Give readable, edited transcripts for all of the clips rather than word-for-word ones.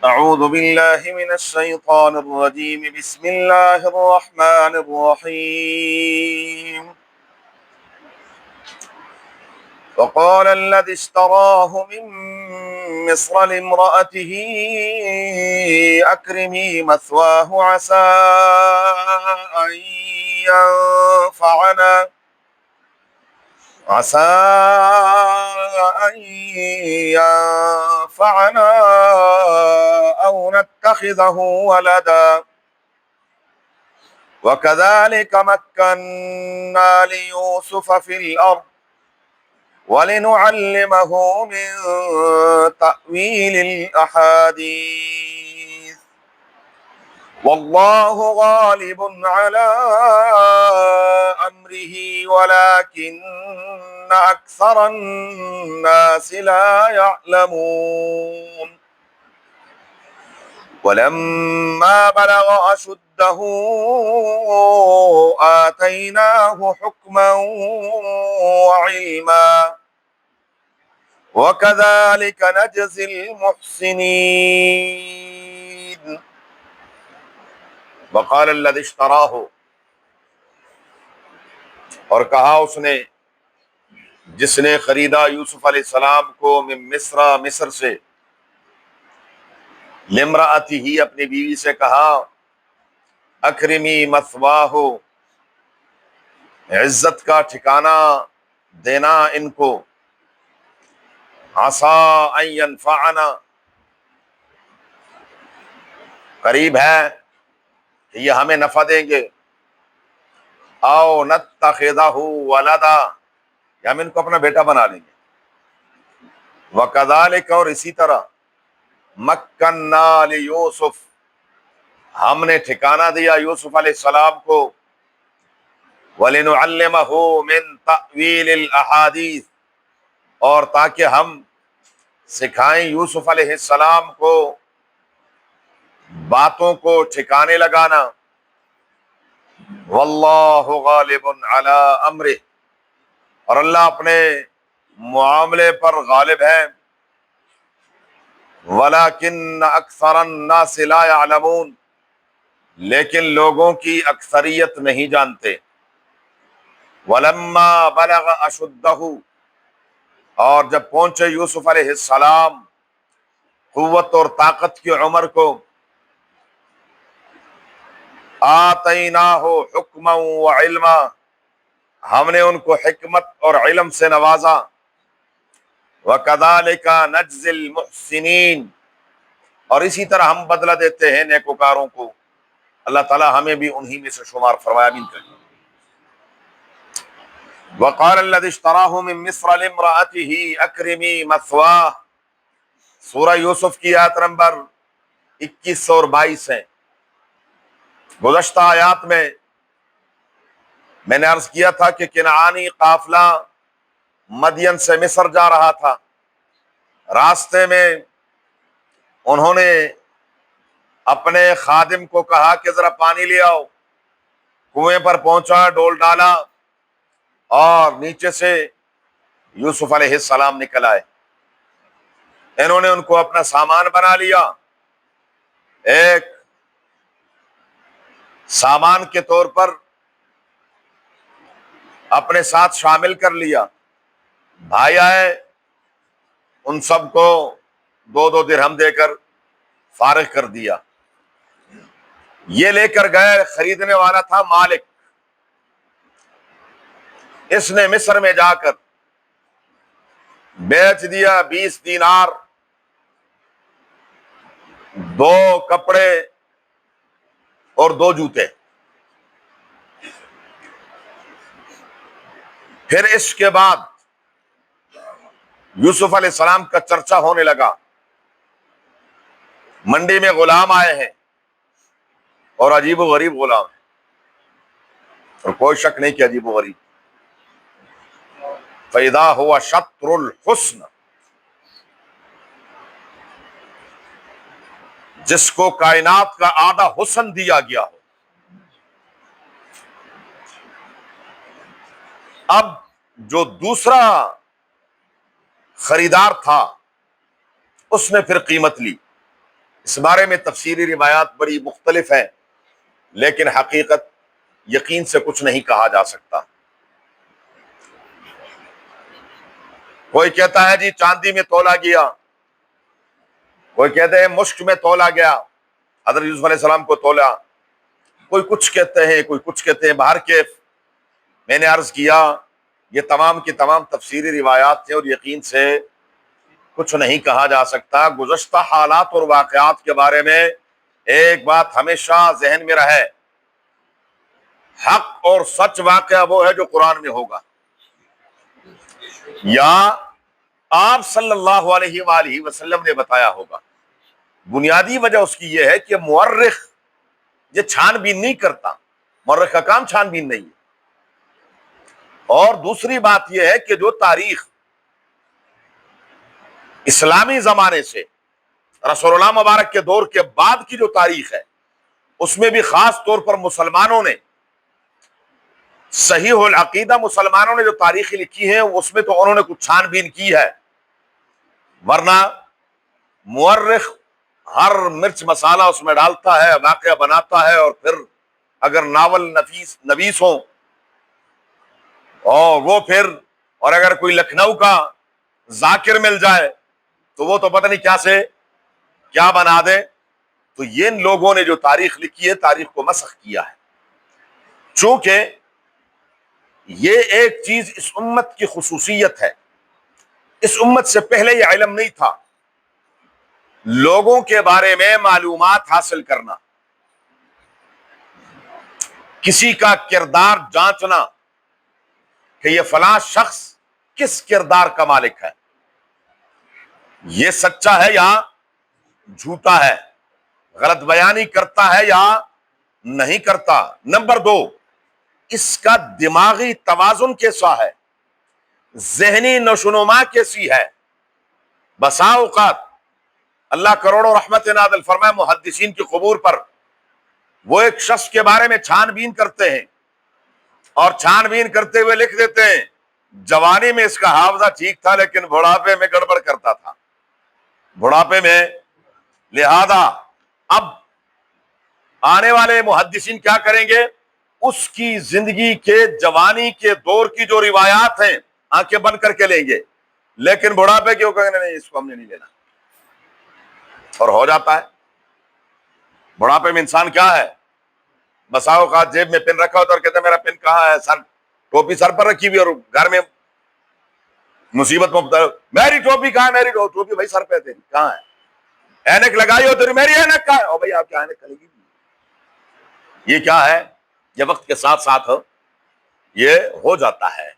أعوذ بالله من الشيطان الرجيم بسم الله الرحمن الرحيم وقال الذي اشتراه من مصر لامرأته أكرمي مثواه أن ينفعنا عسى أن ينفعنا أو نتخذه ولدا وكذلك مكنا ليوسف في الأرض ولنعلمه من تأويل الأحاديث والله غالب على أمره ولكن أكثر الناس لا يعلمون ولما بلغ أشده آتيناه حكما وعلما وكذلك نجزي المحسنين وقال الذي اشتراه، اور کہا اس نے جس نے خریدا یوسف علیہ السلام کو من مصر سے، لامرأتہ ہی اپنی بیوی سے کہا اکرمی مثواہ، عزت کا ٹھکانہ دینا ان کو، عسیٰ ان ینفعنا، قریب ہے کہ یہ ہمیں نفع دیں گے، او نتخذہ ولدا، یا ہم ان کو اپنا بیٹا بنا لیں گے، وکذالک، اور اسی طرح، مکننا لیوسف، ہم نے ٹھکانہ دیا یوسف علیہ السلام کو، وَلِنُعَلِّمَهُ مِن تَأْوِيلِ الْأَحَادِيثِ، اور تاکہ ہم سکھائیں یوسف علیہ السلام کو باتوں کو ٹھکانے لگانا، واللہ غالب علی امرہ، اور اللہ اپنے معاملے پر غالب ہے، ولیکن اکثر الناس لا یعلمون، لیکن لوگوں کی اکثریت نہیں جانتے، ولما بلغ اشدہ، اور جب پہنچے یوسف علیہ السلام قوت اور طاقت کی عمر کو، آتیناہ حکما وعلما، ہم نے ان کو حکمت اور علم سے نوازا، وکذالک نجزی المحسنین، اور اسی طرح ہم بدلہ دیتے ہیں نیکوکاروں کو، اللہ تعالی ہمیں بھی انہی میں سے شمار فرمایا، آمین کریے۔ وقال الذی اشتراہ من مصر لامرأته اکرمی مثواہ، سورہ یوسف کی آیت نمبر 21 اور 22 ہیں۔ گزشتہ آیات میں نے عرض کیا تھا کہ کنعانی قافلہ مدین سے مصر جا رہا تھا، راستے میں انہوں نے اپنے خادم کو کہا کہ ذرا پانی لے آؤ، کنویں پر پہنچا، ڈول ڈالا، اور نیچے سے یوسف علیہ السلام نکل آئے۔ انہوں نے ان کو اپنا سامان بنا لیا، ایک سامان کے طور پر اپنے ساتھ شامل کر لیا۔ بھائی آئے، ان سب کو 2 درہم دے کر فارغ کر دیا۔ یہ لے کر گئے، خریدنے والا تھا مالک، اس نے مصر میں جا کر بیچ دیا 20 دینار، 2 کپڑے اور 2 جوتے۔ پھر اس کے بعد یوسف علیہ السلام کا چرچا ہونے لگا، منڈی میں غلام آئے ہیں اور عجیب و غریب غلام ہیں، اور کوئی شک نہیں کہ عجیب و غریب۔ فَإِذَا هُوَ شَطْرُ الْحُسْنِ، جس کو کائنات کا آدھا حسن دیا گیا ہو۔ اب جو دوسرا خریدار تھا اس نے پھر قیمت لی، اس بارے میں تفسیری روایات بڑی مختلف ہیں، لیکن حقیقت یقین سے کچھ نہیں کہا جا سکتا۔ کوئی کہتا ہے جی چاندی میں تولا گیا، کوئی کہتے ہیں مشک میں تولا گیا، حضرت یوسف علیہ السلام کو تولا، کوئی کچھ کہتے ہیں، کوئی کچھ کہتے ہیں۔ بہر کیف میں نے عرض کیا یہ تمام کی تمام تفسیری روایات ہیں اور یقین سے کچھ نہیں کہا جا سکتا۔ گزشتہ حالات اور واقعات کے بارے میں ایک بات ہمیشہ ذہن میں رہے، حق اور سچ واقعہ وہ ہے جو قرآن میں ہوگا، یا آپ صلی اللہ علیہ وآلہ وسلم نے بتایا ہوگا۔ بنیادی وجہ اس کی یہ ہے کہ مورخ یہ چھان بین نہیں کرتا، مورخ کا کام چھان بین نہیں ہے۔ اور دوسری بات یہ ہے کہ جو تاریخ اسلامی زمانے سے رسول اللہ مبارک کے دور کے بعد کی جو تاریخ ہے، اس میں بھی خاص طور پر مسلمانوں نے، صحیح العقیدہ مسلمانوں نے جو تاریخی لکھی ہے اس میں تو انہوں نے کچھ چھان بین کی ہے، ورنہ مورخ ہر مرچ مسالہ اس میں ڈالتا ہے، واقعہ بناتا ہے، اور پھر اگر ناول نویس ہوں اور وہ پھر، اور اگر کوئی لکھنؤ کا ذاکر مل جائے تو وہ تو پتہ نہیں کیا سے کیا بنا دے۔ تو یہ لوگوں نے جو تاریخ لکھی ہے تاریخ کو مسخ کیا ہے، چونکہ یہ ایک چیز اس امت کی خصوصیت ہے۔ اس امت سے پہلے یہ علم نہیں تھا، لوگوں کے بارے میں معلومات حاصل کرنا، کسی کا کردار جانچنا کہ یہ فلاں شخص کس کردار کا مالک ہے، یہ سچا ہے یا جھوٹا ہے، غلط بیانی کرتا ہے یا نہیں کرتا۔ نمبر دو، اس کا دماغی توازن کیسا ہے، ذہنی نشوونما کیسی ہے۔ بسا اوقات اللہ کروڑوں رحمت نازل فرمائے محدثین کی قبور پر، وہ ایک شخص کے بارے میں چھان بین کرتے ہیں اور چھان بین کرتے ہوئے لکھ دیتے ہیں جوانی میں اس کا حافظہ ٹھیک تھا لیکن بڑھاپے میں گڑبڑ کرتا تھا، بڑھاپے میں۔ لہذا اب آنے والے محدثین کیا کریں گے، اس کی زندگی کے جوانی کے دور کی جو روایات ہیں آنکھیں بند کر کے لیں گے، لیکن بڑھاپے کیوں کہیں نہیں، اس کو ہم نے نہیں لینا، اور ہو جاتا ہے۔ بڑھاپے میں انسان کیا ہے، بسا اوقات جیب میں پن رکھا ہوتا اور کہتے ہیں میرا پن کہاں ہے، سر ٹوپی سر پر رکھی ہوئی اور گھر میں مصیبت مبتلا، میری ٹوپی کہاں ہے، میری ٹوپی بھائی سر پہ تیری کہاں ہے، اینک لگائی ہو تیری، میری اینک کہاں ہے، او بھائی آپ کی اینک کھلے گی۔ یہ کیا ہے، یہ وقت کے ساتھ ساتھ یہ ہو جاتا ہے۔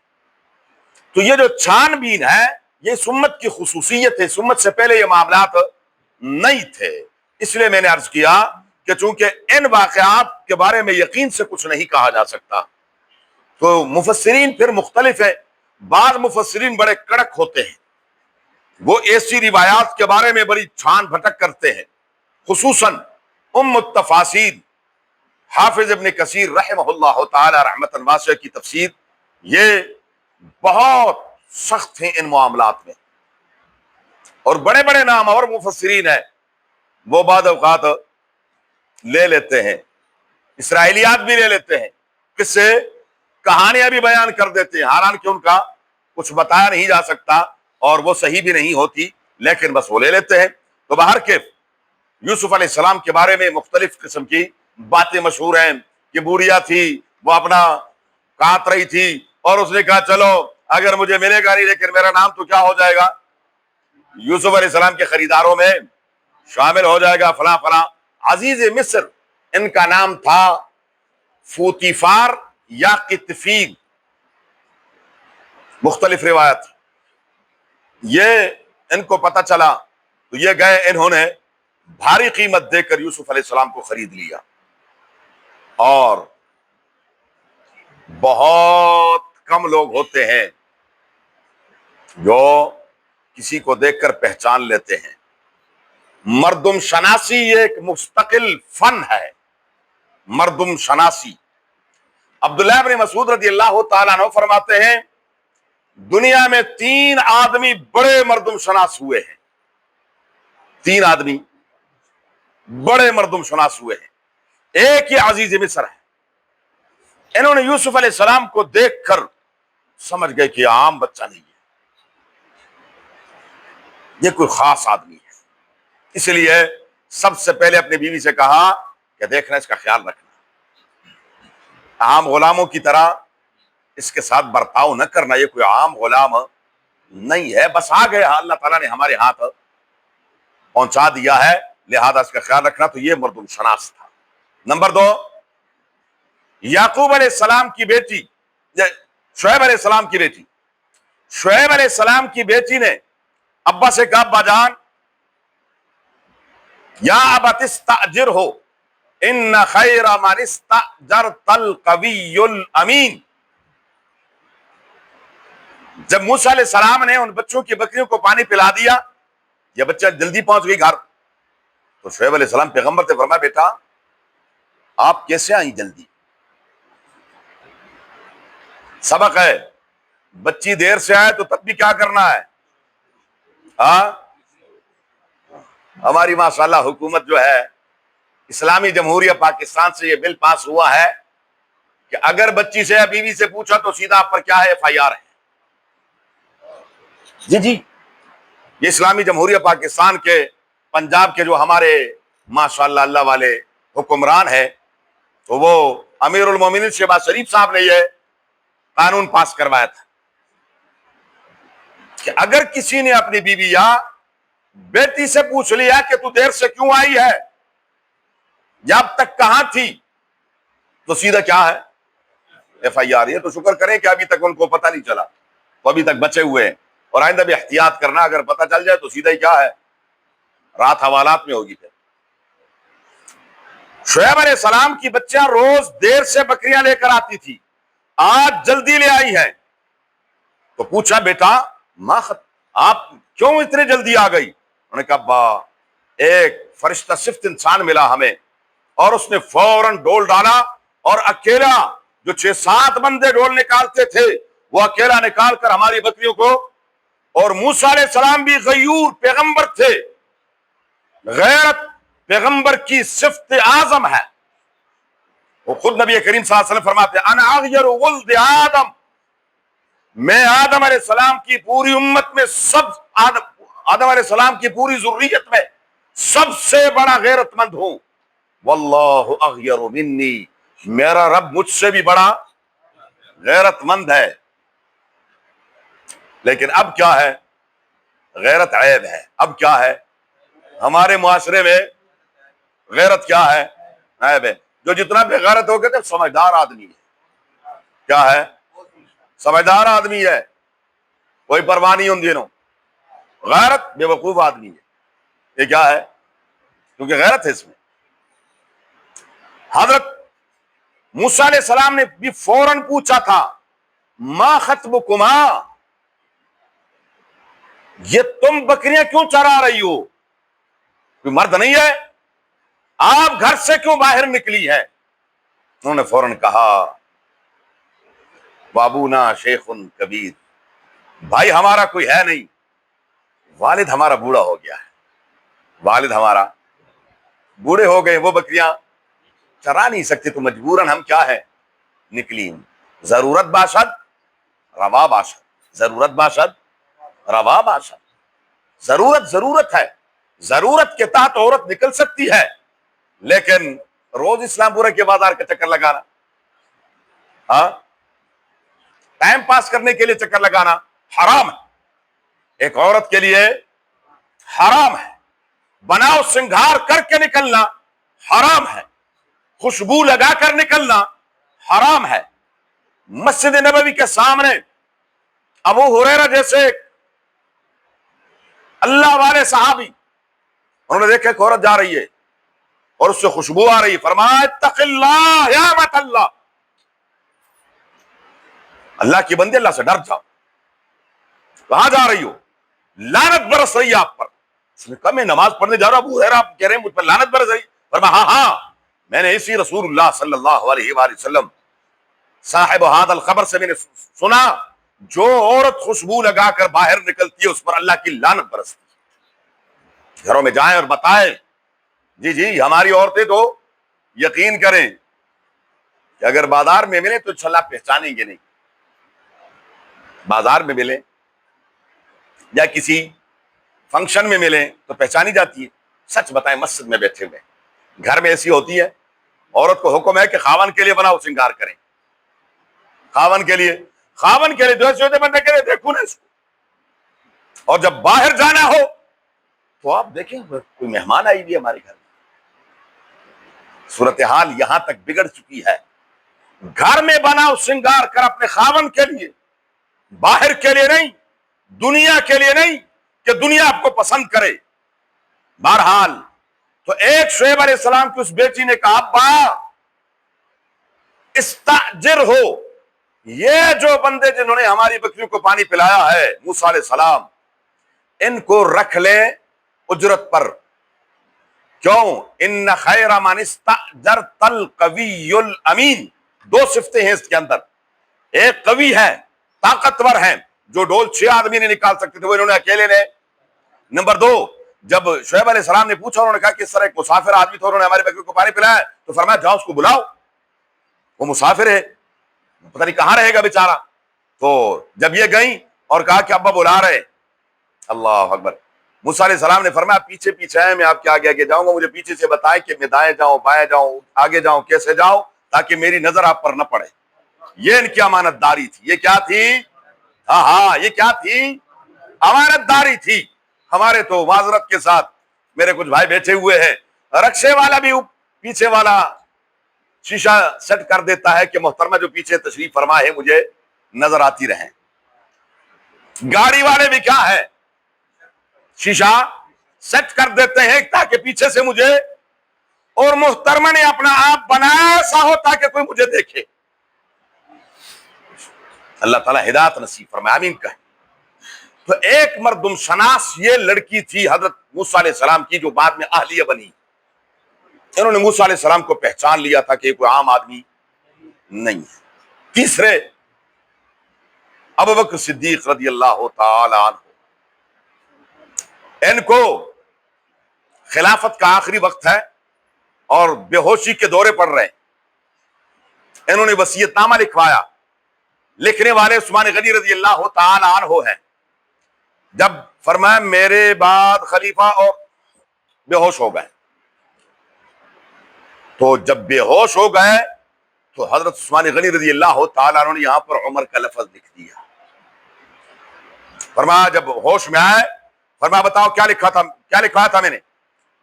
تو یہ جو چھان بین ہے یہ اس امت کی خصوصیت ہے، اس امت سے پہلے یہ معاملات نہیں تھے۔ اس لیے میں نے عرض کیا کہ چونکہ ان واقعات کے بارے میں یقین سے کچھ نہیں کہا جا سکتا، تو مفسرین پھر مختلف ہیں۔ بعض مفسرین بڑے کڑک ہوتے ہیں، وہ ایسی روایات کے بارے میں بڑی چھان بھٹک کرتے ہیں، خصوصاً التفاسیر حافظ ابن کثیر رحمہ اللہ تعالی رحمۃ واسعہ کی تفسیر، یہ بہت سخت ہیں ان معاملات میں، اور بڑے بڑے نام اور مفسرین ہیں وہ بعض اوقات لے لیتے ہیں، اسرائیلیات بھی لے لیتے ہیں، کس سے کہانیاں بھی بیان کر دیتے ہیں، حالانکہ ان کا کچھ بتایا نہیں جا سکتا اور وہ صحیح بھی نہیں ہوتی، لیکن بس وہ لے لیتے ہیں۔ تو باہر کے یوسف علیہ السلام کے بارے میں مختلف قسم کی باتیں مشہور ہیں کہ بوڑھیا تھی، وہ اپنا کاٹ رہی تھی اور اس نے کہا چلو اگر مجھے ملے گا نہیں لیکن میرا نام تو کیا ہو جائے گا، یوسف علیہ السلام کے خریداروں میں شامل ہو جائے گا، فلاں فلاں۔ عزیز مصر ان کا نام تھا فوتیفار یا قطفیر، مختلف روایت۔ یہ ان کو پتہ چلا تو یہ گئے، انہوں نے بھاری قیمت دے کر یوسف علیہ السلام کو خرید لیا، اور بہت کم لوگ ہوتے ہیں جو کسی کو دیکھ کر پہچان لیتے ہیں۔ مردم شناسی یہ ایک مستقل فن ہے، مردم شناسی۔ عبداللہ بن مسعود رضی اللہ تعالیٰ عنہ فرماتے ہیں دنیا میں 3 آدمی بڑے مردم شناس ہوئے ہیں، 3 آدمی بڑے مردم شناس ہوئے ہیں، ایک یہ عزیز مصر ہے، انہوں نے یوسف علیہ السلام کو دیکھ کر سمجھ گئے کہ عام بچہ نہیں ہے، یہ کوئی خاص آدمی ہے، اس لیے سب سے پہلے اپنی بیوی سے کہا کہ دیکھنا، اس کا خیال رکھنا، عام غلاموں کی طرح اس کے ساتھ برتاؤ نہ کرنا، یہ کوئی عام غلام نہیں ہے، بس آ گیا، اللہ تعالیٰ نے ہمارے ہاتھ پہنچا دیا ہے، لہذا اس کا خیال رکھنا۔ تو یہ مردم شناس تھا۔ نمبر 2، یعقوب علیہ السلام کی بیٹی، شعیب علیہ السلام کی بیٹی، شعیب علیہ السلام کی بیٹی نے ابا سے کہا، ابا جان، یا ابت استاجرہ ان خیر من استاجرت القوی الامین۔ جب موسیٰ علیہ السلام نے ان بچوں کی بکریوں کو پانی پلا دیا، یہ بچہ جلدی پہنچ گئی گھر، تو شعیب علیہ السلام پیغمبر سے فرمایا، بیٹا آپ کیسے آئیں جلدی؟ سبق ہے، بچی دیر سے آئے تو تب بھی کیا کرنا ہے؟ ہاں، ہماری ماشاءاللہ حکومت جو ہے، اسلامی جمہوریہ پاکستان سے یہ بل پاس ہوا ہے کہ اگر بچی سے یا بیوی سے پوچھا تو سیدھا آپ پر کیا ہے؟ FIR ہے۔ جی، یہ اسلامی جمہوریہ پاکستان کے پنجاب کے جو ہمارے ماشاءاللہ اللہ والے حکمران ہیں، تو وہ امیر المومنین شہباز شریف صاحب نے یہ قانون پاس کروایا تھا کہ اگر کسی نے اپنی بیوی یا بیٹی سے پوچھ لیا کہ تو دیر سے کیوں آئی ہے یا اب تک کہاں تھی، تو سیدھا کیا ہے؟ FIR۔ یہ تو شکر کریں کہ ابھی تک ان کو پتہ نہیں چلا، وہ ابھی تک بچے ہوئے ہیں، اور آئندہ بھی احتیاط کرنا، اگر پتہ چل جائے تو سیدھا ہی کیا ہے؟ رات حوالات میں ہوگی۔ پھر شعیب علیہ السلام کی بچیاں روز دیر سے بکریاں لے کر آتی تھی، آج جلدی لے آئی ہیں، تو پوچھا، بیٹا آپ کیوں اتنے جلدی آ گئی؟ انہوں نے کہا، ابا ایک فرشتہ صفت انسان ملا ہمیں، اور اس نے فوراً ڈول ڈالا، اور اکیلا، جو 6-7 بندے ڈول نکالتے تھے وہ اکیلا نکال کر ہماری بکریوں کو، اور موسیٰ علیہ السلام بھی غیور پیغمبر تھے، غیرت پیغمبر کی صفت اعظم ہے، وہ خود نبی کریم صلی اللہ علیہ وسلم فرماتے ہیں، انا اغیر ولد آدم، میں آدم علیہ السلام کی پوری امت میں آدم علیہ السلام کی پوری ذریت میں سب سے بڑا غیرت مند ہوں، واللہ اغیر منی، میرا رب مجھ سے بھی بڑا غیرت مند ہے۔ لیکن اب کیا ہے؟ غیرت عیب ہے۔ اب کیا ہے ہمارے معاشرے میں؟ غیرت کیا ہے؟ عیب ہے۔ جو جتنا بے غیرت ہو گئے تھے سمجھدار آدمی ہے، کیا ہے؟ سمجھدار آدمی ہے، کوئی پرواہ نہیں ان دنوں۔ غیرت بے وقوف آدمی ہے، یہ کیا ہے؟ کیونکہ غیرت ہے اس میں۔ حضرت موسیٰ علیہ السلام نے بھی فوراً پوچھا تھا، ما خطبکما، یہ تم بکریاں کیوں چرا رہی ہو؟ کوئی مرد نہیں ہے؟ آپ گھر سے کیوں باہر نکلی ہے؟ انہوں نے فوراً کہا، بابونا شیخ کبیر، بھائی ہمارا کوئی ہے نہیں، والد ہمارا بوڑھا ہو گیا ہے، والد ہمارا بوڑھے ہو گئے، وہ بکریاں چرا نہیں سکتے، تو مجبوراً ہم کیا ہے؟ نکلی۔ ضرورت باشد روا باشد، ضرورت باشد روا باشد، ضرورت ہے، ضرورت کے تحت عورت نکل سکتی ہے، لیکن روز اسلام پورے کے بازار کا چکر لگانا، ہاں، ٹائم پاس کرنے کے لیے چکر لگانا حرام ہے، ایک عورت کے لیے حرام ہے۔ بناؤ سنگھار کر کے نکلنا حرام ہے، خوشبو لگا کر نکلنا حرام ہے۔ مسجد نبوی کے سامنے ابو ہریرہ جیسے اللہ والے صحابی، انہوں نے دیکھا کہ عورت جا رہی ہے اور اس سے خوشبو آ رہی ہے، فرمایا اتق اللہ یا امۃ اللہ، اللہ کی بندی، اللہ سے ڈر جاؤ، کہاں جا رہی ہو؟ لعنت برس رہی ہے آپ پر۔ اس نے کہا میں نماز پڑھنے جا رہا ہوں، ابو ہریرہ آپ کہہ رہے ہیں مجھ پر لعنت برس رہی؟ فرمایا ہاں، میں نے اسی رسول اللہ صلی اللہ علیہ وآلہ وسلم صاحب ھذا الخبر سے میں نے سنا، جو عورت خوشبو لگا کر باہر نکلتی ہے اس پر اللہ کی لعنت برستی ہے۔ گھروں میں جائیں اور بتائیں جی جی، ہماری عورتیں تو یقین کریں کہ اگر بازار میں ملے تو انشاءاللہ پہچانیں گے نہیں. بازار میں ملے یا کسی فنکشن میں ملیں تو پہچانی جاتی ہے. سچ بتائیں، مسجد میں بیٹھے ہوئے گھر میں ایسی ہوتی ہے، عورت کو حکم ہے کہ خاون کے لیے بناؤ سنگار کریں. خاون کے لیے جو ہے بندے کرے دیکھو نا اس کو. اور جب باہر جانا ہو تو آپ دیکھیں کوئی مہمان آئی ہوئی ہے ہمارے گھر میں. صورتحال یہاں تک بگڑ چکی ہے. گھر میں بناؤ سنگار کر اپنے خاون کے لیے، باہر کے لیے نہیں، دنیا کے لیے نہیں کہ دنیا آپ کو پسند کرے. بہرحال تو ایک شعیب علیہ السلام کی اس بیٹی نے کہا ابا استاجر ہو، یہ جو بندے جنہوں نے ہماری بکریوں کو پانی پلایا ہے موسیٰ علیہ السلام، ان کو رکھ لیں اجرت پر. کیوں؟ ان خیر من استاجرت القوی الامین. دو صفتیں ہیں اس کے اندر. ایک قوی ہے، طاقتور ہیں، جو ڈول 6 آدمی نہیں نکال سکتے تھے وہ انہوں نے اکیلے نے. نمبر 2، جب شعیب علیہ السلام نے پوچھا، انہوں نے کہا کہ اس طرح ایک مسافر آدمی تھا، انہوں نے ہمارے بکری کو پانی پلایا ہے، تو فرمایا جاؤ اس کو بلاؤ، وہ مسافر ہے، پتہ نہیں کہاں رہے گا بیچارہ. تو جب یہ گئیں اور کہا کہ ابا بلا رہے. اللہ اکبر. موسیٰ علیہ السلام نے فرمایا پیچھے پیچھے ہیں، میں آپ کے آگے آگے جاؤں گا، مجھے پیچھے سے بتائیں کہ میں دائیں جاؤں بائیں جاؤں آگے جاؤں کیسے جاؤں تاکہ میری نظر آپ پر نہ پڑے. یہ ان کی امانت داری تھی. یہ کیا تھی؟ ہاں یہ کیا تھی؟ امانت داری تھی. ہمارے تو معذرت کے ساتھ میرے کچھ بھائی بیٹھے ہوئے ہیں، رکشے والا بھی پیچھے والا شیشہ سیٹ کر دیتا ہے کہ محترمہ جو پیچھے تشریف فرما ہے مجھے نظر آتی رہیں. گاڑی والے بھی کیا ہے، شیشہ سیٹ کر دیتے ہیں تاکہ پیچھے سے مجھے، اور محترمہ نے اپنا آپ بنایا ایسا ہو تاکہ کوئی مجھے دیکھے. اللہ تعالیٰ ہدایت نصیب فرمائے، آمین کہیں. تو ایک مردم شناس یہ لڑکی تھی حضرت موسیٰ علیہ السلام کی، جو بعد میں اہلیہ بنی. انہوں نے موسیٰ علیہ السلام کو پہچان لیا تھا کہ یہ کوئی عام آدمی نہیں ہے. تیسرے، ابوبکر صدیق رضی اللہ تعالی عنہ، ان کو خلافت کا آخری وقت ہے اور بے ہوشی کے دورے پڑ رہے ہیں. انہوں نے وصیت نامہ لکھوایا. لکھنے والے عثمان غنی رضی اللہ تعالی عنہ ہیں. جب فرمایا میرے بعد خلیفہ، اور بے ہوش ہو گئے. تو جب بے ہوش ہو گئے تو حضرت عثمان غنی رضی اللہ تعالی عنہ نے یہاں پر عمر کا لفظ لکھ دیا. فرمایا جب ہوش میں آئے، فرمایا بتاؤ کیا لکھوایا تھا میں نے؟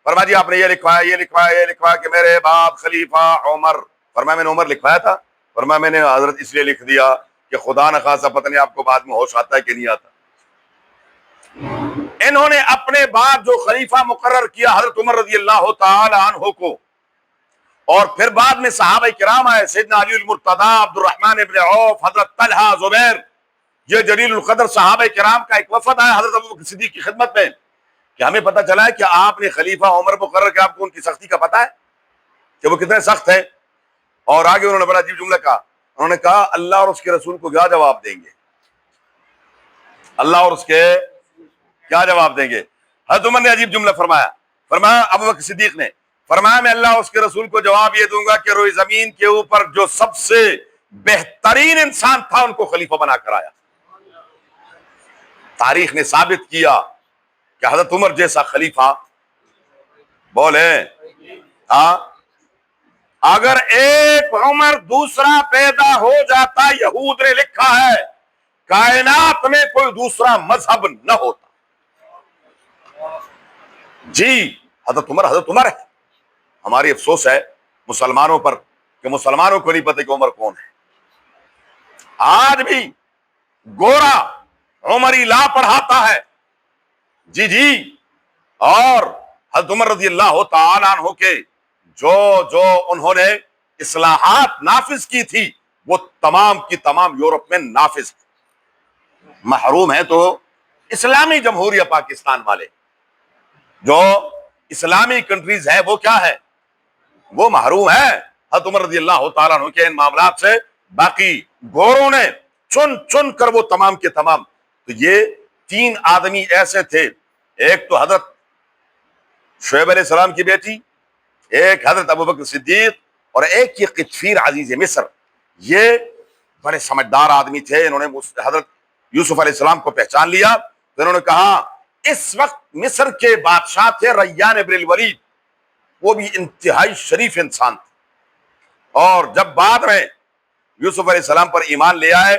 فرمایا جی آپ نے یہ لکھوایا کہ میرے بعد خلیفہ عمر. فرمایا میں نے عمر لکھوایا تھا؟ فرمایا میں نے حضرت اس لیے لکھ دیا کہ خدا نہ خواستہ پتہ نہیں آپ کو بعد میں ہوش آتا ہے کہ نہیں آتا. انہوں نے اپنے بعد جو خلیفہ مقرر کیا حضرت عمر رضی اللہ تعالی عنہ کو، اور پھر بعد میں صحابہ کرام آئے، سیدنا علی المرتضی، عبد الرحمن ابن عوف، حضرت طلحہ، زبیر، یہ جلیل القدر صحابہ کرام کا ایک وفد آیا حضرت ابوبکر صدیق کی خدمت میں کہ ہمیں پتہ چلا ہے کہ آپ نے خلیفہ عمر مقرر کیا، آپ کو ان کی سختی کا پتہ ہے کہ وہ کتنے سخت ہیں. اور آگے انہوں نے بڑا عجیب جملہ کہا. انہوں نے کہا اللہ اور اس کے رسول کو کیا جواب دیں گے؟ اللہ اور اس کے کیا جواب دیں گے؟ حضرت عمر نے عجیب جملہ فرمایا ابوبکر صدیق نے فرمایا میں اللہ اور اس کے رسول کو جواب یہ دوں گا کہ روئے زمین کے اوپر جو سب سے بہترین انسان تھا ان کو خلیفہ بنا کر آیا. تاریخ نے ثابت کیا کہ حضرت عمر جیسا خلیفہ بولے ہاں، اگر ایک عمر دوسرا پیدا ہو جاتا، یہود نے لکھا ہے کائنات میں کوئی دوسرا مذہب نہ ہوتا. جی حضرت عمر ہے. ہماری افسوس ہے مسلمانوں پر کہ مسلمانوں کو نہیں پتہ کہ عمر کون ہے. آج بھی گورا عمری لا پڑھاتا ہے. جی اور حضرت عمر رضی اللہ تعالی عنہ کے جو انہوں نے اصلاحات نافذ کی تھی وہ تمام کی تمام یورپ میں نافذ ہے. محروم ہیں تو اسلامی جمہوریہ پاکستان والے، جو اسلامی کنٹریز ہیں وہ کیا ہے، وہ محروم ہے حضرت عمر رضی اللہ تعالیٰ عنہ کے ان معاملات سے. باقی گوروں نے چن کر وہ تمام کے تمام. تو یہ 3 آدمی ایسے تھے. ایک تو حضرت شعیب علیہ السلام کی بیٹی، ایک حضرت ابوبکر صدیق اور ایک یہ قطفیر عزیز مصر، یہ بڑے سمجھدار آدمی تھے. انہوں نے حضرت یوسف علیہ السلام کو پہچان لیا تو انہوں نے کہا، اس وقت مصر کے بادشاہ تھے ریان ابن الولید، وہ بھی انتہائی شریف انسان تھے، اور جب بعد میں یوسف علیہ السلام پر ایمان لے آئے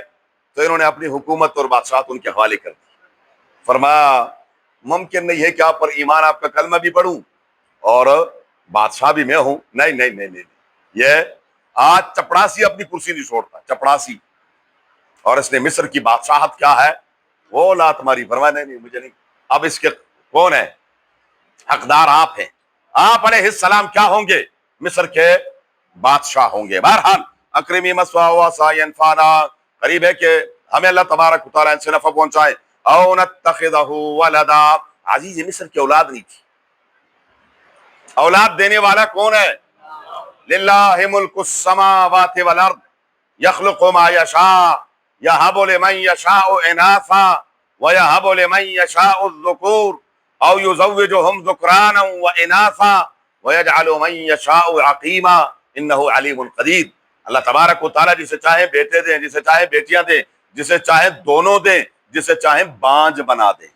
تو انہوں نے اپنی حکومت اور بادشاہت ان کے حوالے کر دی. فرمایا ممکن نہیں ہے کہ آپ پر ایمان، آپ کا کلمہ بھی پڑھوں اور بادشاہ بھی میں ہوں. نہیں نہیں نہیں نہیں، یہ آج چپڑاسی اپنی کرسی نہیں چھوڑتا، چپڑاسی، اور اس نے مصر کی بادشاہت کیا ہے وہ لات ماری. فرمایا نہیں نہیں مجھے نہیں. اب اس کے کون ہے حقدار؟ آپ ہیں. آپ علیہ السلام کیا ہوں گے؟ مصر کے بادشاہ ہوں گے. بہرحال اکرمی مثواہ وعسیٰ ینفعنا، قریب ہے کہ ہمیں اللہ تبارک و تعالیٰ ان سے نفع پہنچائے. او نتخذہ ولدا، عزیز مصر کی اولاد نہیں تھی. اولاد دینے والا کون ہے؟ للہ ملک السماوات والارض یخلق ما یشاء یہب لمن یشاء اناثا ویہب لمن یشاء الذکور او یزوجہم ذکرانا واناثا ویجعل من یشاء عقیما انہ علیم قدیر. اللہ تبارک و تعالیٰ جسے چاہے بیٹے دیں، جسے چاہے بیٹیاں دیں، جسے چاہے دونوں دیں، جسے چاہے بانج بنا دیں،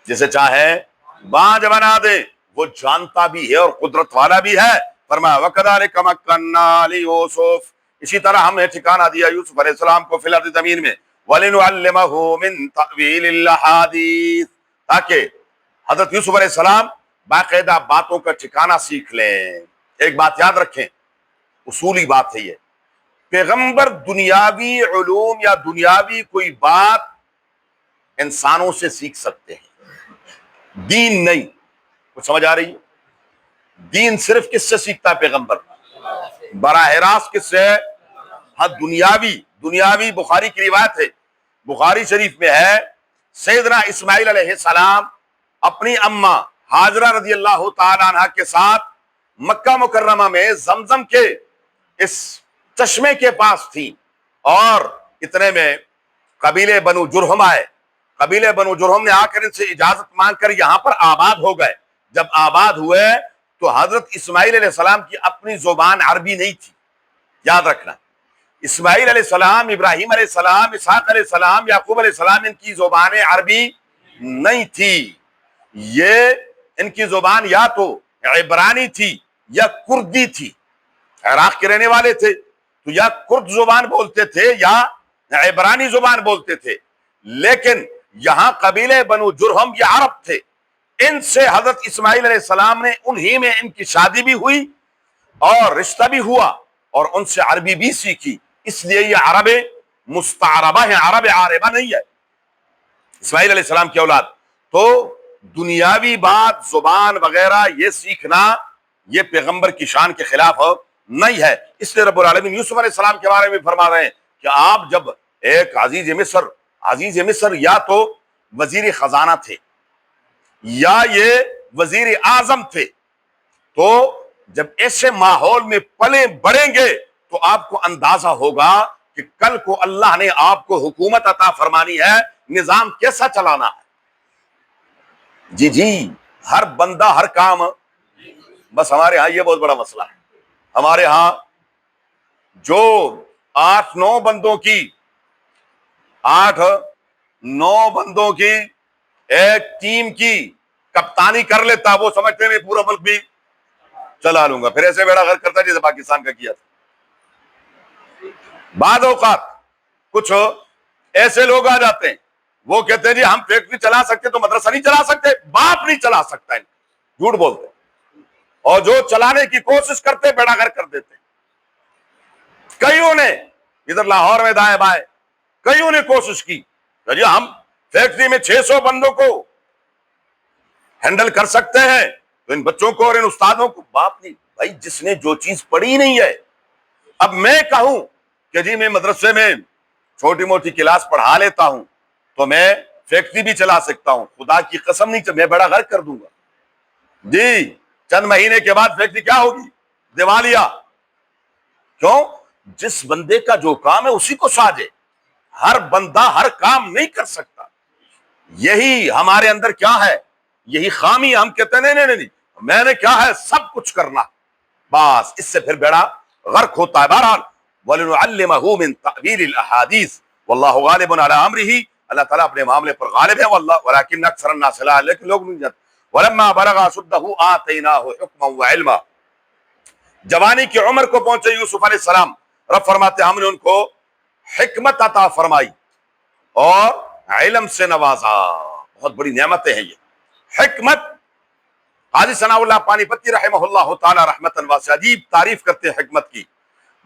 جسے چاہے بانج بنا دے، وہ جانتا بھی ہے اور قدرت والا بھی ہے. فرمایا وَكَذَلِكَ مَكَّنَّا لِيُوسُفَ، اسی طرح ہم نے ٹھکانہ دیا یوسف علیہ السلام کو فی الارض زمین میں، وَلِنُعَلِّمَهُ مِن تَأْوِيلِ الْأَحَادِيثِ، تاکہ حضرت یوسف علیہ السلام باقاعدہ باتوں کا ٹھکانہ سیکھ لیں. ایک بات یاد رکھیں، اصولی بات ہے یہ، پیغمبر دنیاوی علوم یا دنیاوی کوئی بات انسانوں سے سیکھ سکتے ہیں، دین نہیں. کچھ سمجھ آ رہی ہے؟ دین صرف کس سے سیکھتا ہے پیغمبر؟ براہ راست کس سے؟ ہاں دنیاوی بخاری کی روایت ہے، بخاری شریف میں ہے، سیدنا اسماعیل علیہ السلام اپنی اماں ہاجرہ رضی اللہ تعالی عنہ کے ساتھ مکہ مکرمہ میں زمزم کے اس چشمے کے پاس تھی، اور اتنے میں قبیلے بنو جرہم آئے. قبیلے بنو جرہم نے آ کر ان سے اجازت مانگ کر یہاں پر آباد ہو گئے. جب آباد ہوئے تو حضرت اسماعیل علیہ السلام کی اپنی زبان عربی نہیں تھی. یاد رکھنا، اسماعیل علیہ السلام، ابراہیم علیہ السلام، اسحاق علیہ السلام، یعقوب علیہ السلام، ان کی زبان عربی نہیں تھی. یہ ان کی زبان یا تو عبرانی تھی یا کردی تھی. عراق کے رہنے والے تھے تو یا کرد زبان بولتے تھے یا عبرانی زبان بولتے تھے. لیکن یہاں قبیلے بنو جرہم یہ عرب تھے. ان سے حضرت اسماعیل علیہ السلام نے، انہی میں ان کی شادی بھی ہوئی اور رشتہ بھی ہوا اور ان سے عربی بھی سیکھی. اس لیے یہ عرب مستعربہ ہے، عرب عاربہ نہیں ہے. اسماعیل علیہ السلام کی اولاد. تو دنیاوی بات، زبان وغیرہ یہ سیکھنا یہ پیغمبر کی شان کے خلاف نہیں ہے. اس لیے رب العالمین یوسف علیہ السلام کے بارے میں فرما رہے ہیں کہ آپ جب ایک عزیز مصر یا تو وزیر خزانہ تھے یا یہ وزیر اعظم تھے، تو جب ایسے ماحول میں پلے بڑھیں گے تو آپ کو اندازہ ہوگا کہ کل کو اللہ نے آپ کو حکومت عطا فرمانی ہے، نظام کیسا چلانا ہے. جی ہر بندہ ہر کام. بس ہمارے ہاں یہ بہت بڑا مسئلہ ہے. ہمارے ہاں جو 8-9 بندوں کی ایک ٹیم کی کپتانی کر لیتا، وہ سمجھتے میں پورا ملک بھی چلا لوں گا. پھر ایسے بیڑا غرق کرتا جیسے پاکستان کا کیا تھا. بعض اوقات کچھ ایسے لوگ آ جاتے ہیں، وہ کہتے ہیں جی ہم فیکٹری چلا سکتے تو مدرسہ نہیں چلا سکتے. باپ نہیں چلا سکتا، جھوٹ بولتے، اور جو چلانے کی کوشش کرتے بیڑا غرق کر دیتے. کئیوں نے ادھر لاہور میں دائیں بائیں کئیوں نے کوشش کی کہ جی ہم فیکٹری میں 600 بندوں کو ہینڈل کر سکتے ہیں، تو ان بچوں کو اور ان استادوں کو. باپ نہیں بھائی، جس نے جو چیز پڑھی نہیں ہے. اب میں کہوں کہ جی میں مدرسے میں چھوٹی موٹی کلاس پڑھا لیتا ہوں تو میں فیکٹری بھی چلا سکتا ہوں، خدا کی قسم نہیں، میں بڑا غرق کر دوں گا. جی چند مہینے کے بعد فیکٹری کیا ہوگی؟ دیوالیہ. کیوں؟ جس بندے کا جو کام ہے اسی کو ساجے. ہر بندہ ہر کام نہیں کر سکتا. یہی ہمارے اندر کیا ہے، یہی خامی. ہم کہتے ہیں نہیں، میں نے کیا ہے سب کچھ کرنا، بس اس سے پھر بیڑا غرق ہوتا ہے۔ بہرحال وَلِنُعَلِّمَهُ مِن تَأْوِيلِ الْأَحَادِيثِ وَاللَّهُ غَالِبٌ عَلَىٰ أَمْرِهِ، اللہ تعالیٰ اپنے معاملے پر غالب ہے، واللہ ولیکن اکثر الناس لا، لیکن لوگ نہیں جانتے۔ وَلَمَّا بَلَغَ أَشُدَّهُ آتَيْنَاهُ حُكْمًا وَعِلْمًا، جوانی کی عمر کو پہنچے یوسف علیہ السلام، رب فرماتے ہم نے ان کو حکمت عطا فرمائی اور علم سے نوازا، بہت بڑی نعمتیں ہیں یہ حکمت۔ حاجی ثناء اللہ پانی پتی رحمہ اللہ تعالی رحمتاً واسعہ عجیب تعریف کرتے ہیں حکمت کی۔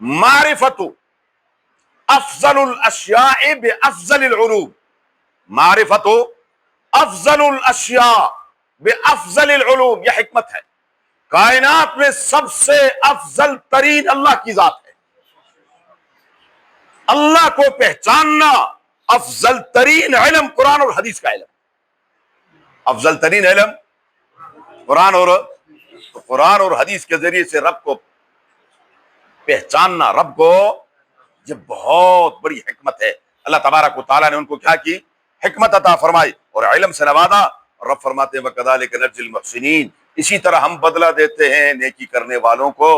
معرفت افضل الاشیاء بافضل العلوم، معرفت افضل الاشیاء بافضل العلوم، یہ حکمت ہے۔ کائنات میں سب سے افضل ترین اللہ کی ذات ہے، اللہ کو پہچاننا افضل ترین علم قرآن اور حدیث کا علم، افضل ترین علم قرآن اور حدیث کے ذریعے سے رب کو پہچاننا، رب کو، یہ بہت بڑی حکمت ہے۔ اللہ تبارک و تعالیٰ نے ان کو کیا کی؟ حکمت عطا فرمائی اور علم سے نوازا، اور رب فرماتے ہیں وَكَذَلِكَ نَجْزِي الْمُحْسِنِينَ، اسی طرح ہم بدلہ دیتے ہیں نیکی کرنے والوں کو۔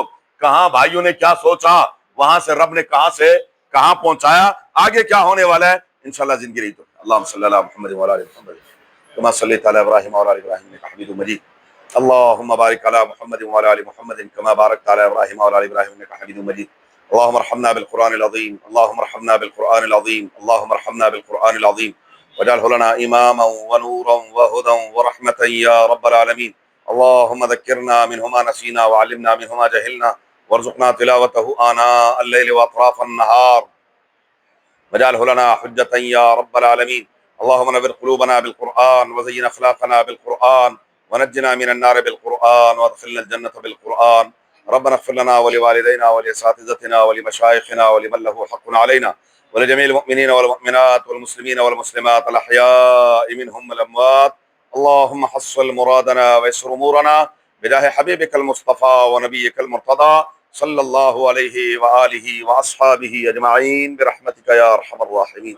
کہاں بھائیوں نے کیا سوچا، وہاں سے رب نے کہاں سے کہاں پہنچایا، آگے کیا ہونے والا ہے انشاءاللہ زندگی رہی تو۔ اللہم صلی اللہ محمد وعلی آل محمد کما صلیت علی ابراہیم وعلی آل ابراہیم انک حمید مجید، اللہم بارک علی محمد وعلی آل محمد کما بارکت علی ابراہیم وعلی آل ابراہیم انک حمید مجید۔ اللہم ارحمنا بالقرآن العظیم، اللہم ارحمنا بالقرآن العظیم، اللہم ارحمنا بالقرآن العظیم واجعلہ لنا اماما ونورا وہدا ورحمة یا رب العالمین۔ اللہم ذکرنا منہ ما نسینا وعلمنا منہ ما جہلنا وارزقنا تلاوتہ آناء اللیل واطراف النہار واجعلہ لنا حجة یا رب العالمین۔ اللہم نور قلوبنا بالقرآن وزین اخلاقنا بالقرآن ونجنا من النار بالقرآن وادخلنا الجنة بالقرآن۔ ربنا اغفر لنا ولوالدينا ولأساتذتنا ولمشايخنا ولمن له حق علينا ولجميع المؤمنين والمؤمنات والمسلمين والمسلمات الأحياء منهم والأموات، اللهم حصل مرادنا ويسر أمورنا بجاه حبيبك المصطفى ونبيك المرتضى صلى الله عليه وآله وأصحابه أجمعين برحمتك يا أرحم الراحمين۔